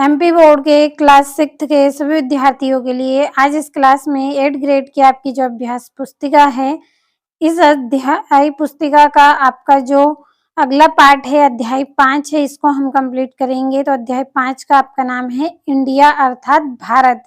MP board के class 6 के सभी विद्यार्थियों के लिए आज इस क्लास में 8th ग्रेड की आपकी जो अभ्यास पुस्तिका है, इस अध्याय पुस्तिका का आपका जो अगला पार्ट है अध्याय 5 है, इसको हम कंप्लीट करेंगे। तो अध्याय 5 का आपका नाम है इंडिया अर्थात भारत।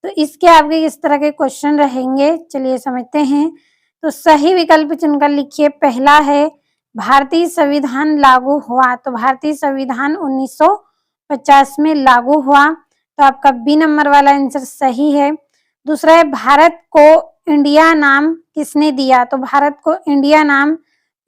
तो इसके आपके किस तरह के क्वेश्चन रहेंगे, चलिए समझते हैं। तो सही विकल्प चुनकर लिखिए। पहला है भारतीय संविधान लागू हुआ, तो भारतीय संविधान 1950 में लागू हुआ, तो आपका बी नंबर वाला आंसर सही है। दूसरा है भारत को इंडिया नाम किसने दिया, तो भारत को इंडिया नाम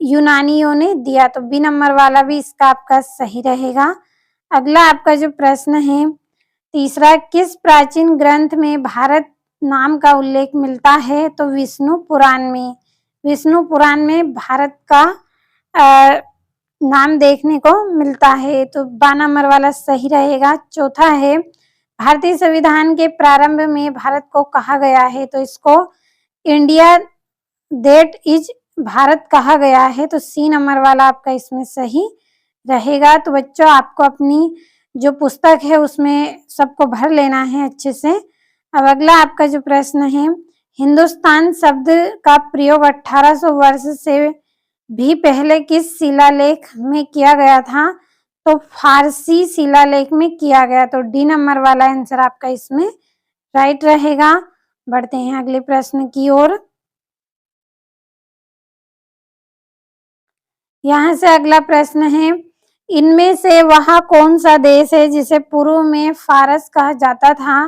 यूनानियों ने दिया, तो बी नंबर वाला भी इसका आपका सही रहेगा। अगला आपका जो प्रश्न है तीसरा, किस प्राचीन ग्रंथ में भारत नाम का उल्लेख मिलता है, तो विष्णु पुराण में। विष्णु पुराण में भारत का नाम देखने को मिलता है, तो बा नंबर वाला सही रहेगा। चौथा है भारतीय संविधान के प्रारंभ में भारत को कहा गया है, तो इसको इंडिया दैट इज भारत कहा गया है, तो सी नंबर वाला आपका इसमें सही रहेगा। तो बच्चों आपको अपनी जो पुस्तक है उसमें सबको भर लेना है अच्छे से। अब अगला आपका जो प्रश्न है, हिंदुस्तान शब्द का प्रयोग 1800 वर्ष से भी पहले किस शिलालेख में किया गया था, तो फारसी शिलालेख में किया गया, तो डी नंबर वाला आंसर आपका इसमें राइट रहेगा। बढ़ते हैं अगले प्रश्न की ओर। यहाँ से अगला प्रश्न है, इनमें से वह कौन सा देश है जिसे पूर्व में फारस कहा जाता था,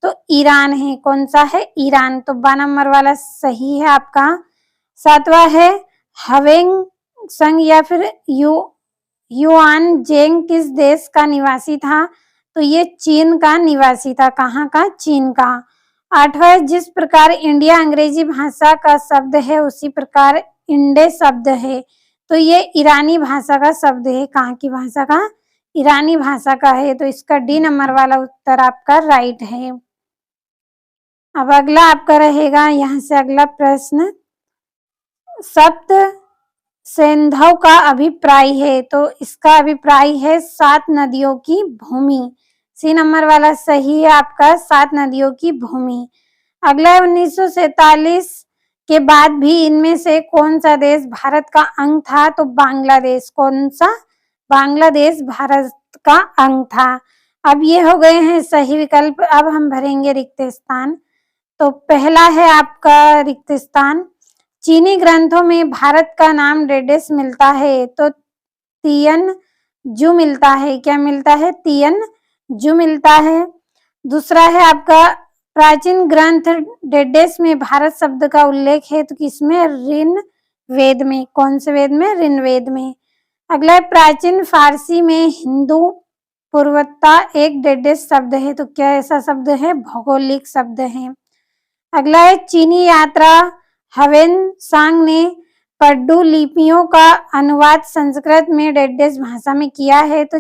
तो ईरान है। कौन सा है? ईरान, तो बा नंबर वाला सही है आपका। सातवां है हवेंग संग या फिर युआन जेंग किस देश का निवासी था, तो ये चीन का निवासी था। कहाँ का? चीन का। आठवां, जिस प्रकार इंडिया अंग्रेजी भाषा का शब्द है उसी प्रकार इंडे शब्द है, तो ये ईरानी भाषा का शब्द है। कहाँ की भाषा का? ईरानी भाषा का है, तो इसका डी नंबर वाला उत्तर आपका राइट है। अब अगला आपका रहेगा यहाँ से अगला प्रश्न, सप्त सिंधु का अभिप्राय है, तो इसका अभिप्राय है 7 नदियों की भूमि। सी नंबर वाला सही है आपका, 7 नदियों की भूमि। अगला 1947 के बाद भी इनमें से कौन सा देश भारत का अंग था, तो बांग्लादेश। कौन सा? बांग्लादेश भारत का अंग था। अब ये हो गए हैं सही विकल्प। अब हम भरेंगे रिक्त स्थान। तो पहला है आपका रिक्त स्थान, चीनी ग्रंथों में भारत का नाम डेडेस मिलता है, तो तियन जू मिलता है। क्या मिलता है? तियन जू मिलता है। दूसरा है आपका प्राचीन ग्रंथ डेडेस में भारत शब्द का उल्लेख है, तो किसमें? ऋण वेद में। कौन से वेद में? ऋण वेद में। अगला है प्राचीन फारसी में हिंदू पूर्वता एक डेडेस शब्द है, तो क्या ऐसा शब्द है? भौगोलिक शब्द है। अगला है चीनी यात्रा ह्वेन-सांग ने पड्डू लिपियों का अनुवाद संस्कृत में डेडेस भाषा में किया है, तो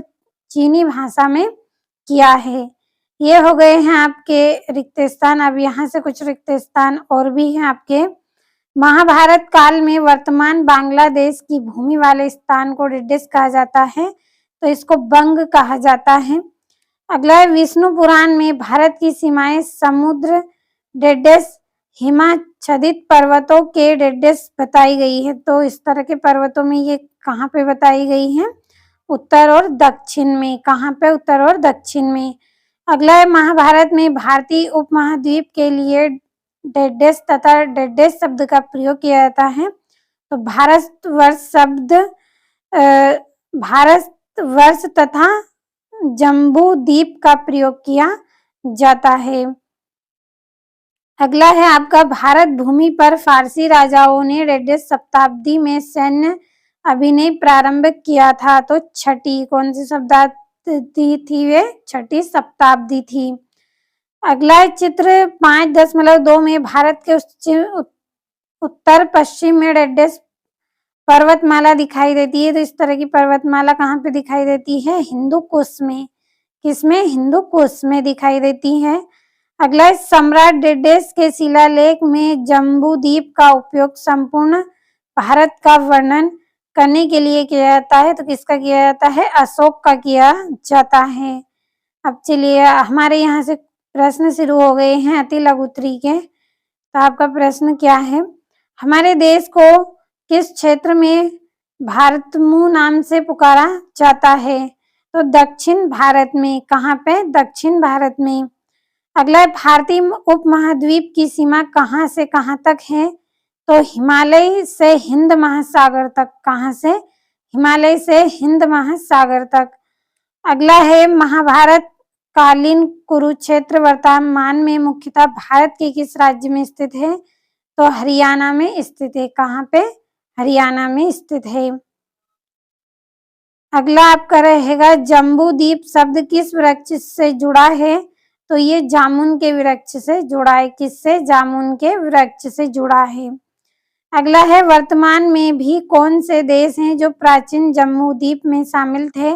चीनी भाषा में किया है। ये हो गए हैं आपके रिक्त स्थान। अब यहाँ से कुछ रिक्त स्थान और भी हैं आपके। महाभारत काल में वर्तमान बांग्लादेश की भूमि वाले स्थान को डेडेस कहा जाता है, तो इसको बंग कहा जाता है। अगला है विष्णु पुराण में भारत की सीमाएं समुद्र डेडेस हिमाच्छादित पर्वतों के डेडेस बताई गई है, तो इस तरह के पर्वतों में ये कहाँ पे बताई गई है? उत्तर और दक्षिण में। कहाँ पे? उत्तर और दक्षिण में। अगला है महाभारत में भारतीय उपमहाद्वीप के लिए डेडेस तथा डेडेस शब्द का प्रयोग किया जाता है, तो भारतवर्ष शब्द भारतवर्ष तथा जम्बू द्वीप का प्रयोग किया जाता है। अगला है आपका भारत भूमि पर फारसी राजाओं ने डेडेस शताब्दी में सैन्य अभिनय प्रारंभ किया था, तो छठी। कौन सी शताब्दी थी वे? छठी शताब्दी थी। अगला चित्र 5.2 में भारत के उत्तर पश्चिम में डेडेस पर्वतमाला दिखाई देती है, तो इस तरह की पर्वतमाला कहाँ पे दिखाई देती है? हिंदू कुश में। किसमें? हिंदू कुश में दिखाई देती है। अगला सम्राट डेडेस के शिलालेख में जम्बू द्वीप का उपयोग संपूर्ण भारत का वर्णन करने के लिए किया जाता है, तो किसका किया जाता है? अशोक का किया जाता है। अब चलिए हमारे यहाँ से प्रश्न शुरू हो गए हैं अति लघुत्तरी के। तो आपका प्रश्न क्या है? हमारे देश को किस क्षेत्र में भारतमू नाम से पुकारा जाता है? तो दक्षिण भारत में। कहाँ पे? दक्षिण भारत में। अगला है, भारतीय उपमहाद्वीप की सीमा कहाँ से कहाँ तक है? तो हिमालय से हिंद महासागर तक। कहाँ से? हिमालय से हिंद महासागर तक। अगला है, महाभारत कालीन कुरुक्षेत्र वर्तमान में मुख्यतः भारत के किस राज्य में स्थित है? तो हरियाणा में स्थित है। कहाँ पे? हरियाणा में स्थित है। अगला आपका रहेगा, जम्बू द्वीप शब्द किस वृक्ष से जुड़ा है? तो ये जामुन के वृक्ष से जुड़ा है। किससे? जामुन के वृक्ष से जुड़ा है। अगला है, वर्तमान में भी कौन से देश हैं जो प्राचीन जम्बू द्वीप में शामिल थे?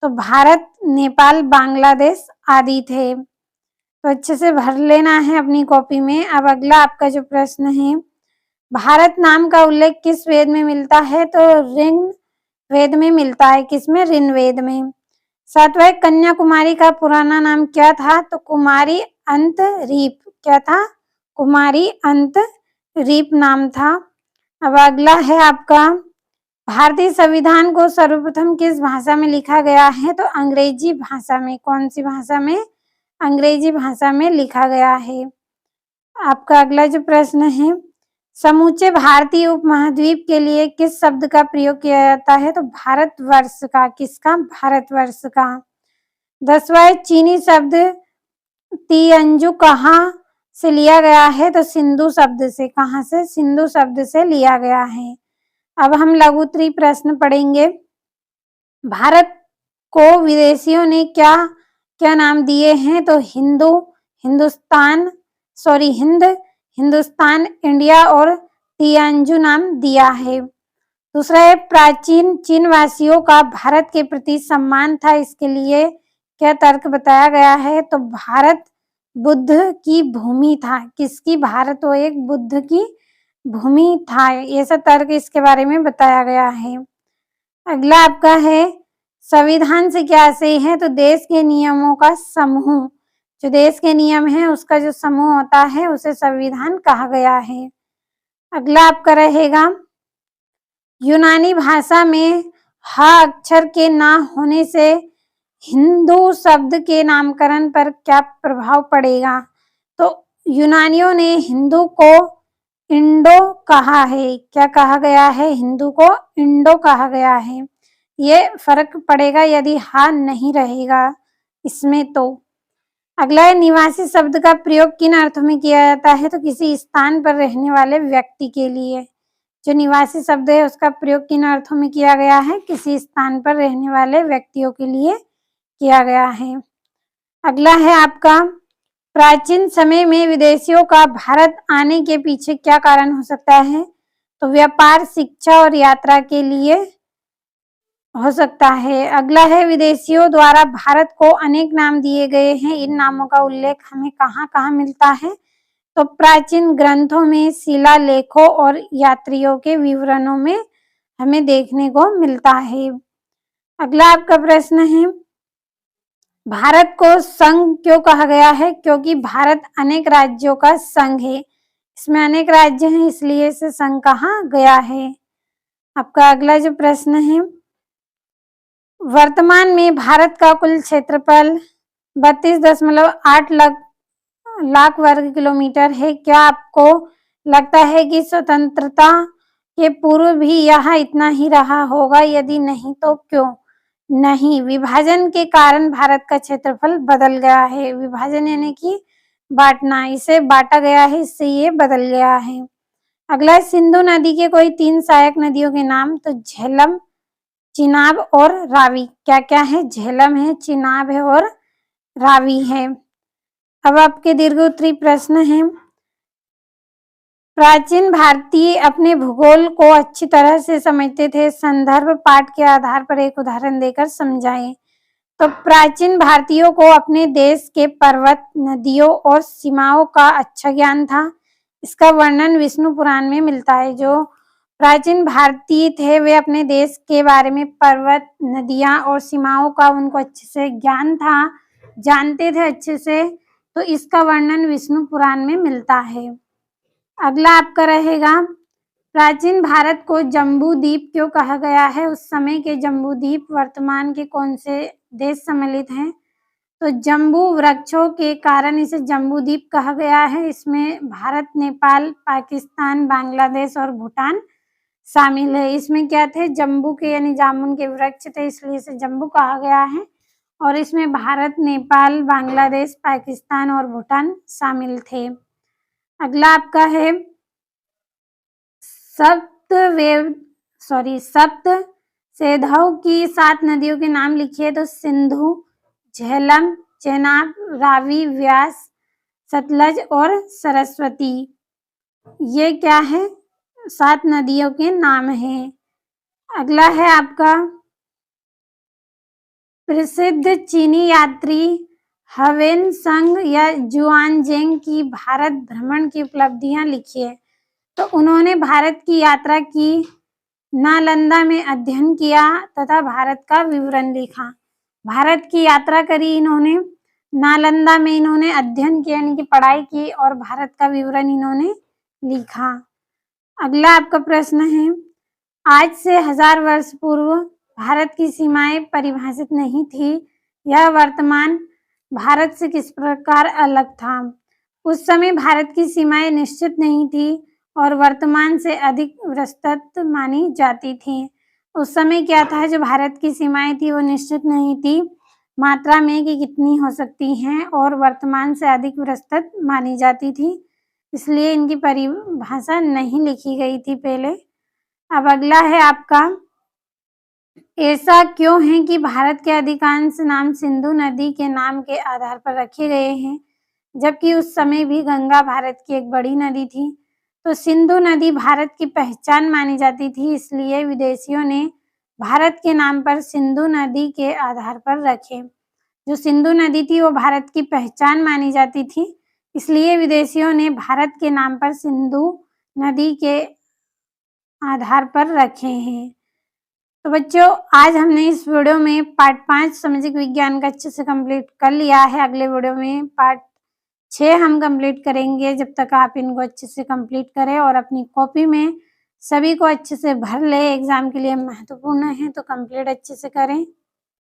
तो भारत, नेपाल, बांग्लादेश आदि थे। तो अच्छे से भर लेना है अपनी कॉपी में। अब अगला आपका जो प्रश्न है, भारत नाम का उल्लेख किस वेद में मिलता है? तो ऋण वेद में मिलता है। किसमें? ऋग्वेद में। सातवां, कन्याकुमारी का पुराना नाम क्या था? तो कुमारी अंतरीप। क्या था? कुमारी अंतरीप नाम था। अब अगला है आपका, भारतीय संविधान को सर्वप्रथम किस भाषा में लिखा गया है? तो अंग्रेजी भाषा में। कौन सी भाषा में? अंग्रेजी भाषा में लिखा गया है। आपका अगला जो प्रश्न है, समूचे भारतीय उपमहाद्वीप के लिए किस शब्द का प्रयोग किया जाता है? तो भारतवर्ष का। किसका? भारतवर्ष का। 10वां, चीनी शब्द तियांजु कहाँ से लिया गया है? तो सिंधु शब्द से। कहाँ से? सिंधु शब्द से लिया गया है। अब हम लघुत्तरी प्रश्न पढ़ेंगे। भारत को विदेशियों ने क्या क्या नाम दिए हैं? तो हिंदू, हिंदुस्तान, सॉरी हिंद, हिंदुस्तान, इंडिया और तियांजु नाम दिया है। दूसरा है, प्राचीन चीन वासियों का भारत के प्रति सम्मान था, इसके लिए क्या तर्क बताया गया है? तो भारत बुद्ध की भूमि था। किसकी? भारत वो एक बुद्ध की भूमि था। ऐसा तर्क इसके बारे में बताया गया है। अगला आपका है, संविधान से क्या आशय है? तो देश के नियमों का समूह। जो देश के नियम है उसका जो समूह होता है उसे संविधान कहा गया है। अगला आपका रहेगा, यूनानी भाषा में ह अक्षर के ना होने से हिंदू शब्द के नामकरण पर क्या प्रभाव पड़ेगा? तो यूनानियों ने हिंदू को इंडो कहा है। क्या कहा गया है? हिंदू को इंडो कहा गया है। ये फर्क पड़ेगा यदि हा नहीं रहेगा इसमें। तो अगला है, निवासी शब्द का प्रयोग किन अर्थों में किया जाता है? तो किसी स्थान पर रहने वाले व्यक्ति के लिए। जो निवासी शब्द है उसका प्रयोग किन अर्थों में किया गया है? किसी स्थान पर रहने वाले व्यक्तियों के लिए किया गया है। अगला है आपका, प्राचीन समय में विदेशियों का भारत आने के पीछे क्या कारण हो सकता है? तो व्यापार, शिक्षा और यात्रा के लिए हो सकता है। अगला है, विदेशियों द्वारा भारत को अनेक नाम दिए गए हैं, इन नामों का उल्लेख हमें कहाँ कहाँ मिलता है? तो प्राचीन ग्रंथों में, शिलालेखों और यात्रियों के विवरणों में हमें देखने को मिलता है। अगला आपका प्रश्न है, भारत को संघ क्यों कहा गया है? क्योंकि भारत अनेक राज्यों का संघ है। इसमें अनेक राज्य हैं इसलिए इसे संघ कहा गया है। आपका अगला जो प्रश्न है, वर्तमान में भारत का कुल क्षेत्रफल 32.8 लाख वर्ग किलोमीटर है। क्या आपको लगता है कि स्वतंत्रता के पूर्व भी यह इतना ही रहा होगा? यदि नहीं तो क्यों? नहीं, विभाजन के कारण भारत का क्षेत्रफल बदल गया है। विभाजन यानी कि बांटना, इसे बांटा गया है, इससे ये बदल गया है। अगला, सिंधु नदी के कोई 3 सहायक नदियों के नाम। तो झेलम, चिनाब और रावी। क्या क्या है? झेलम है, चिनाब है और रावी है। अब आपके दीर्घोत्तरी प्रश्न है, प्राचीन भारतीय अपने भूगोल को अच्छी तरह से समझते थे, संदर्भ पाठ के आधार पर एक उदाहरण देकर समझाएं। तो प्राचीन भारतीयों को अपने देश के पर्वत, नदियों और सीमाओं का अच्छा ज्ञान था। इसका वर्णन विष्णु पुराण में मिलता है। जो प्राचीन भारतीय थे वे अपने देश के बारे में, पर्वत, नदियां और सीमाओं का उनको अच्छे से ज्ञान था, जानते थे अच्छे से, तो इसका वर्णन विष्णु पुराण में मिलता है। अगला आपका रहेगा, प्राचीन भारत को जम्बू द्वीप क्यों कहा गया है? उस समय के जम्बू द्वीप वर्तमान के कौन से देश सम्मिलित हैं? तो जम्बू वृक्षों के कारण इसे जम्बू द्वीप कहा गया है। इसमें भारत, नेपाल, पाकिस्तान, बांग्लादेश और भूटान शामिल है। इसमें क्या थे? जम्बू के यानी जामुन के वृक्ष थे, इसलिए इसे जम्बू कहा गया है। और इसमें भारत, नेपाल, बांग्लादेश, पाकिस्तान और भूटान शामिल थे। अगला आपका है, सप्त सेधव की 7 नदियों के नाम लिखिए। तो सिंधु, झेलम, चेनाब, रावी, व्यास, सतलज और सरस्वती। ये क्या है? 7 नदियों के नाम हैं। अगला है आपका, प्रसिद्ध चीनी यात्री हवेन संग या जुआनजेंग की भारत भ्रमण की उपलब्धियां लिखिए। तो उन्होंने भारत की यात्रा की, नालंदा में अध्ययन किया तथा भारत का विवरण लिखा। भारत की यात्रा करी इन्होंने, नालंदा में इन्होंने अध्ययन किया यानी कि पढ़ाई की, और भारत का विवरण इन्होंने लिखा। अगला आपका प्रश्न है, आज से 1000 वर्ष पूर्व भारत की सीमाएं परिभाषित नहीं थी। यह वर्तमान भारत से किस प्रकार अलग था? उस समय भारत की सीमाएं निश्चित नहीं थी और वर्तमान से अधिक विस्तृत मानी जाती थी। उस समय क्या था? जो भारत की सीमाएं थी वो निश्चित नहीं थी मात्रा में कि कितनी हो सकती हैं, और वर्तमान से अधिक विस्तृत मानी जाती थी, इसलिए इनकी परिभाषा नहीं लिखी गई थी पहले। अब अगला है आपका, ऐसा क्यों है कि भारत के अधिकांश नाम सिंधु नदी के नाम के आधार पर रखे गए हैं, जबकि उस समय भी गंगा भारत की एक बड़ी नदी थी? तो सिंधु नदी भारत की पहचान मानी जाती थी, इसलिए विदेशियों ने भारत के नाम पर सिंधु नदी के आधार पर रखे। जो सिंधु नदी थी वो भारत की पहचान मानी जाती थी, इसलिए विदेशियों ने भारत के नाम पर सिंधु नदी के आधार पर रखे हैं। तो बच्चों, आज हमने इस वीडियो में पार्ट 5 सामाजिक विज्ञान का अच्छे से कंप्लीट कर लिया है। अगले वीडियो में पार्ट 6 हम कंप्लीट करेंगे। जब तक आप इनको अच्छे से कंप्लीट करें और अपनी कॉपी में सभी को अच्छे से भर ले, एग्जाम के लिए महत्वपूर्ण है, तो कंप्लीट अच्छे से करें।